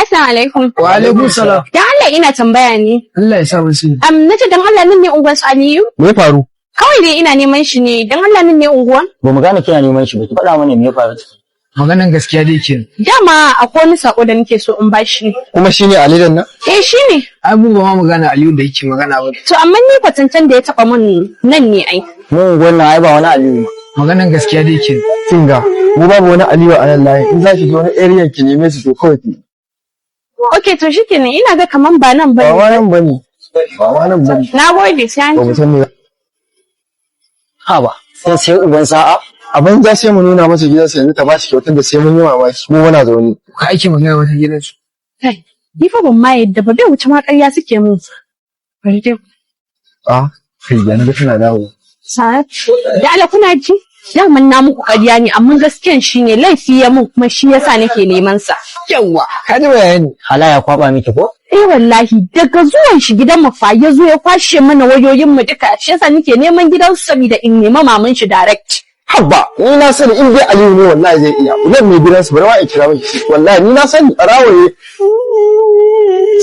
assalamu alaikum. Wa alaikum salam. Dan Allah ina tambaya ne. Allah ya sa mu sani. Nace dan Allah nan ne unguwar su Aliyu? Me ya faru? Kawai dai ina neman shi ne. Dan Allah nan ne unguwan? Ba mu gane kina neman shi ba. Ki faɗa mana me ya faru. Maganan gaskiya dai ke. Dama akwai wani sako da nake so in bashi. Kuma shine Ali dan nan? Shine. Abubuwa ma magana Aliyu da yake magana ba. To amma ni kwatancan da ya taba mun nan ne ai. Mun wannan ai ba wani Aliyu. Maganan gaskiya dai ke. Kinga, mu babu wani Aliyu a nan layin. In za ki zo wani area ki neme su to kawai ki. Okay to shikenan ina ga kaman ba nan bane. Ba nan bane. Ba nan bane. Nagode sai an. Ba mu san me. Ha ba. Sai uban sa'a. Abin za sai mu nuna masa gidansa yanzu ta bashi kyautar da sai mun yi mamaki. Mu muna zaune. Ka aiki magana wata gidansu. Kai, ni fa ban ma yadda ba bai wuce ma ƙarya suke mun. Bari dai. Kai yanzu tana dawo. Sa'ad. Da Allah kuna ji? Daman na muku ƙarya ne amma gaskiyan shine laifi ya mun kuma shi yasa nake neman sa. Yawwa, ka ji bayani. Hala ya kwaba miki ko? Wallahi daga zuwan shi gidan mu fa ya zo ya kwashe mana wayoyin mu duka shi yasa nake neman gidan su saboda in nema maman shi direct. Habba, ni na sani in dai Aliyu ne wallahi zai iya. Zan mai gidansu bari ma in kira miki. Wallahi ni na sani barawo ne.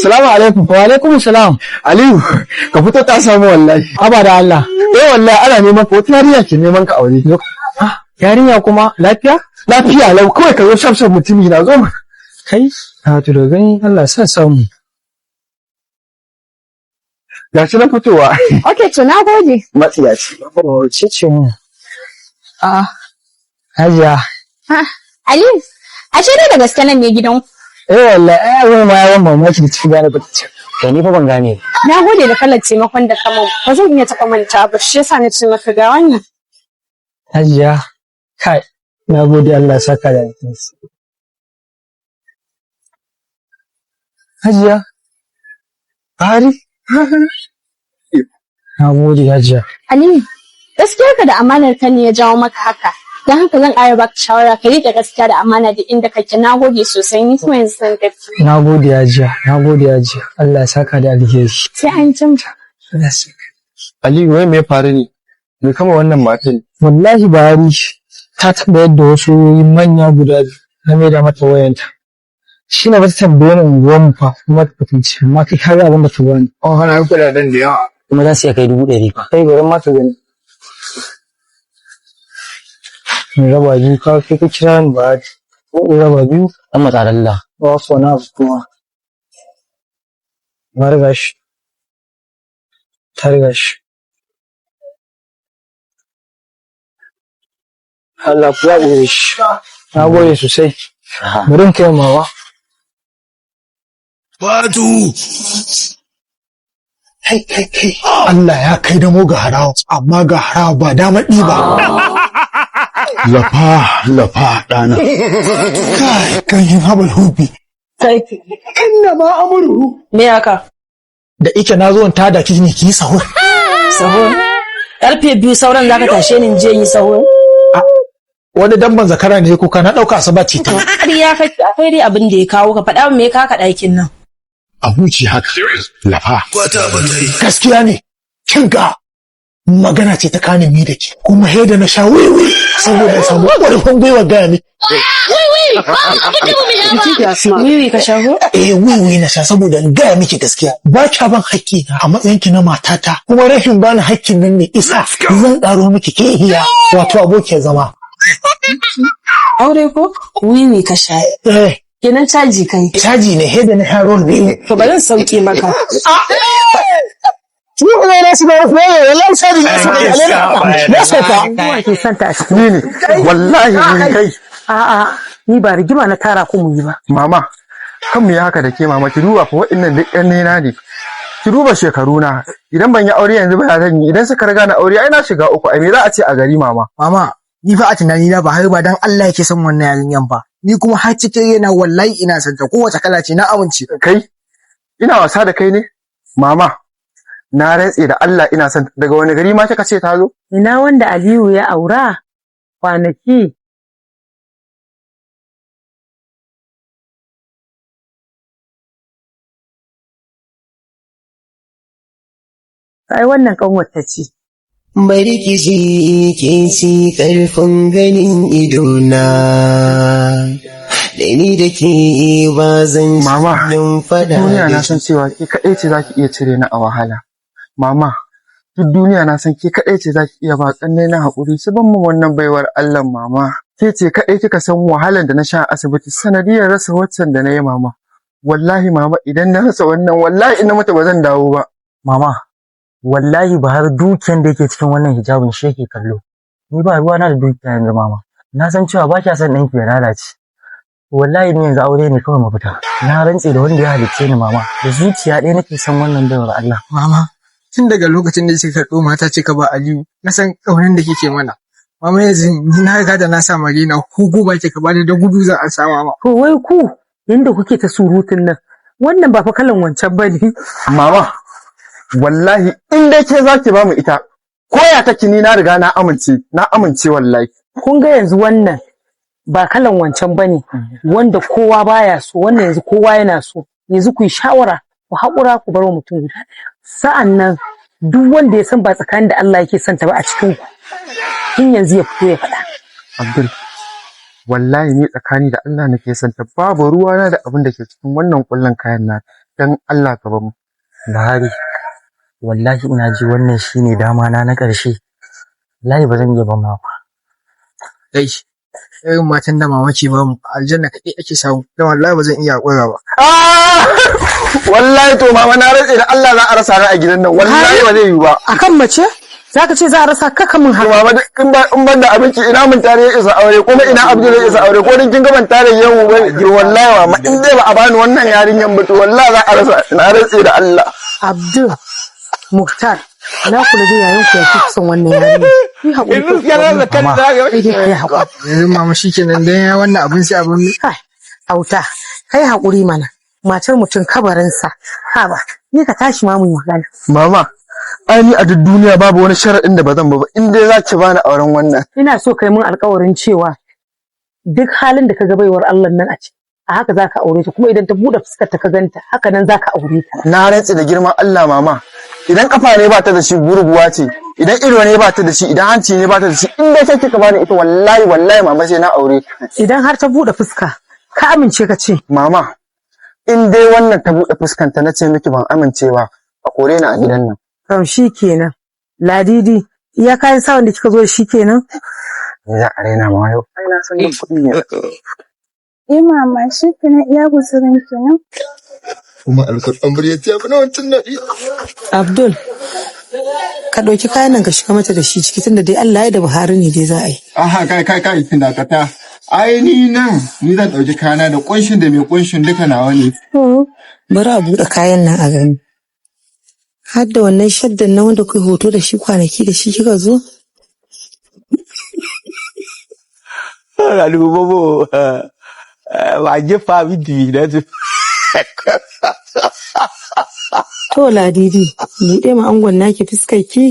Salamu alaikum. Wa alaikum salam. Aliyu, ka fito ta samu wallahi. Haba da Allah. Wallahi ana neman ka wata yarinya ke neman ka aure. Yarinya kuma lafiya? Lafiya lau kawai ka zo shafshaf mutumi na zo. Kai, to da gani Allah sa samu. Ga shi na fitowa. Okay to na gode. Matsiyaci. Ce mu. Hajiya. Ali, ashe dai da gaske nan ne gidan. Wallahi wani ma yawan mamaki da tafi gane bata ce. To ni fa ban gane. Na gode da kalar taimakon da ka mun. Ba zan iya taɓa manta ba shi yasa na ce maka ga wannan. Hajiya, kai, na gode Allah saka da alkhairi. Hajiya, Hari? Na gode Hajiya. Ali, gaskiyar ka da amanar ka ne ya jawo maka haka. Don haka zan ƙara baka shawara ka riƙe gaskiya da amana da inda kake. Na gode sosai ni kuma yanzu zan tafi. Na gode Hajiya, na gode Hajiya. Allah ya saka da alheri. Sai an jimta. Aliyu wai me ya faru ne? Me kama wannan matan? Wallahi Buhari ta taɓa yadda wasu manya guda biyu na mai da mata wayanta. Shi na wata tambaye ni unguwar mu fa kuma ta fitinci amma kai ka ga abin da ta bani. Kana yi kuɗaɗen da yawa. Kuma za su iya kai 100 fa. Kai bari ma ka gani. Mai raba biyu ka kai ka kira ni Buhari. Ko in raba biyu? Dan matsaralla. Ba so na kuma. Na riga shi. Ta riga shi. Allah ku ya ɓoye shi. Na gode sosai. Bari in kai mawa. Fatu! Kai, Allah ya kai da mu ga harawa, amma ga harawa ba dama ɗiba. Lafa ɗana. Kai, kan yin haɓar hubi. Kai, Inna ma amuru. me haka? Da ike na zo ta da ki ne ki sahur. Sahur? Ƙarfe 2 sauran za ka tashe ni je yi sahur? Wani damban zakara ne kuka na ɗauka asabati ta. Ƙarya kake akwai dai abin da ya kawo ka faɗa me ka ka ɗakin nan. A huci haka. Lafa. Gaskiya ne. Kin ga magana ce ta kane mi da ke. Kuma da na sha wiwi saboda samu ƙarfin gwiwa gaya ne. Wiwi ka shago? Wiwi na sha saboda in gaya miki gaskiya. Ba kya ban haƙƙi na a matsayinki na matata. Kuma rashin bani haƙƙin nan ne isa zan ƙaro miki kehiya wato abokiyar zama. Aure ko? Wiwi ka sha. Kenan caji kai. Caji ne da na haro ne. To bari in sauke maka. Tuwa na su da wallahi sai da su da na saka. Kuma ke santa a cikin. Ni ne. Wallahi ni kai. A'a, ni ba rigima na tara ku mu yi ba. Mama, kan mu yi haka da ke mama ki duba fa waɗannan duk ƴan nena ne. Ki duba shekaruna. Idan ban yi aure yanzu ba ya zan yi. Idan suka riga na aure ai na shiga uku. Ai me za a ce a gari mama? Mama, ni fa a tunani na ba har ba dan Allah yake son wannan yarinyan ba. Ni kuma har cikin yana wallahi ina son ta kowace kala ce na amince. Kai, ina wasa da kai ne? Mama, na rantse da Allah ina son daga wani gari ma kika ce ta zo? Ina wanda Aliyu ya aura kwanaki. Ai wannan kanwata ce. Bari ki ji ke ci ƙarfin ganin idona, da da ni da ke ba zan Mama, yin fada duniya na da san cewa ke kaɗai ce za ki iya cire ni a wahala. Mama, duk duniya na san ke kaɗai ce za ki iya ba ƙannai na haƙuri su ban mu wannan baiwar Allah mama. Ke ce kaɗai kika san wahalar da na sha a asibiti sanadiyar rasa waccan da na yi mama. Wallahi mama idan na rasa wannan wallahi ina mata ba zan dawo ba. Mama, wallahi ba har dukiyan da yake cikin wannan hijabin shi yake kallo. Ni ba ruwa na da dukiya yanzu mama. Na san cewa ba kya son ɗanki ya lalace. Wallahi ni yanzu aure ne kawai mafita. Na rantse da wanda ya halicce ni mama. Da zuciya ɗaya nake son wannan baiwar Allah. Mama, tun daga lokacin da kika karɓo mata ce ka ba Aliyu, na san ƙaunin da kike mana. Mama yanzu ni na riga da na sa Marina ko goba ke ka bani da gudu za a sa mama. To wai ku yanda kuke ta surutun nan wannan ba fa kalan wancan bane. Mama, wallahi in dai ke za ki ba mu ita, ko ya take ni na riga na amince wallahi. Kun ga yanzu wannan ba kalan wancan bane wanda kowa baya so, wannan yanzu kowa yana so. Yanzu ku yi shawara, ku haƙura ku bar wa mutum guda. Sa'an nan duk wanda ya san ba tsakanin da Allah yake son ta ba a cikin ku, tun yanzu ya fito ya faɗa. Abdul, wallahi ni tsakani da Allah nake son ta babu ruwana da abin da ke cikin wannan kullun kayan na dan Allah ka ba mu. Bahari, wallahi ina ji wannan shine dama na ƙarshe. Wallahi ba zan iya ba ma ba. Dai, irin matan da mama ce ba mu aljanna kaɗai ake samu. Dan wallahi ba zan iya haƙura ba. Wallahi to mama na rantse da Allah za a rasa ni a gidan nan wallahi ba zai yi ba. Akan mace zaka ce za a rasa ka mun haka. Mama in ban da abinci ina mun tare ya isa aure kuma ina Abdul ya isa aure ko din kin ga ban tare yau ba wallahi mama in dai ba a bani wannan yarinyan ba to wallahi za a rasa na rantse da Allah. Abdul Muhtar na kula da yayin ku ya fi son wannan yarinya. Ki haƙuri ko Yanzu mama shikenan dan ya wannan abin sai abin ne. Auta kai haƙuri mana. Matar mutum kabarinsa. Haba ni ka tashi ma mu magana. Mama ai ni a duk duniya babu wani sharaɗin da ba zan ba in dai za ki bani auren wannan. Ina so kai mun alƙawarin cewa duk halin da ka ga baiwar Allah nan a ciki a haka za ka aure ta kuma idan ta buɗe fuskar ta ka ganta haka nan za ka aure ta. Na rantse da girman Allah mama idan kafa ne ba ta da shi gurguwa ce idan ido ne ba ta da shi idan hanci ne ba ta da shi in dai sai kika bani ita wallahi mama sai na aure ta. Idan har ta buɗe fuska ka amince ka ce. Mama in dai wannan ta buɗe fuskanta na ce miki ban amincewa a kore ni a gidan nan. To shi kenan. Ladidi iya kayan sawan da kika zo da shi kenan. Ni za a raina ma yau. Ai na san kuɗi ne. Mama shi kenan iya guzurin kenan. Kuma alkur'an bari ya ce na wancan na iya. Abdul ka ɗauki kayan nan ka shiga mata da shi ciki tunda dai Allah ya da Buhari ne dai za a yi. Aha kai dakata. Ai ni zan ɗauki kayana da ƙunshin da mai ƙunshin duka nawa ne. Bari a buɗe kayan nan a gani. Har da wannan shaddan na wanda kai hoto da shi kwanaki da shi kika zo? Bobo, ba jefa bidi na su. To Ladidi, ni dai ma angon naki fuskar ki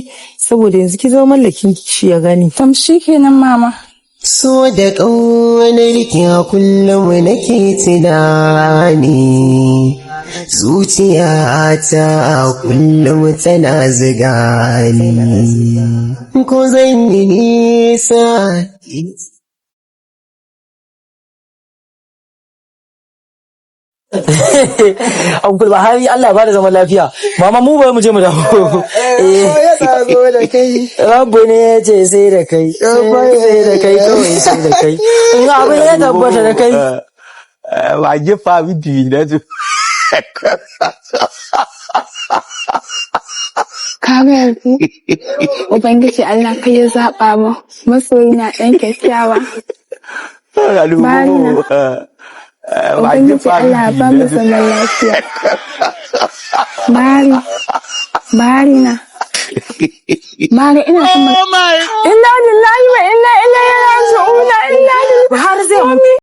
saboda yanzu ki zama mallakin shi ya gani. Tam shi kenan mama. So da ƙaunar ki a kullum nake tunani, zuciyata a kullum tana ziga ni, ko zan yi nisa. Uncle Bahari Allah ba da zaman lafiya. Mama mu bai mu je mu dawo. Ya tsago da kai. Rabu ne ya ce sai da kai. Sai da kai kawai sai da kai. In abin ya tabbata da kai. Ba jefa bidi na su. Kaga yanzu Ubangiji Allah kai ya zaɓa mu masoyi na ɗan kyakkyawa. Barina. Ubangiji Allah ba mu zaman lafiya. Barina. Mari ina son inna lillahi wa inna ilaihi raji'un. Inna lillahi. Har zai mutu.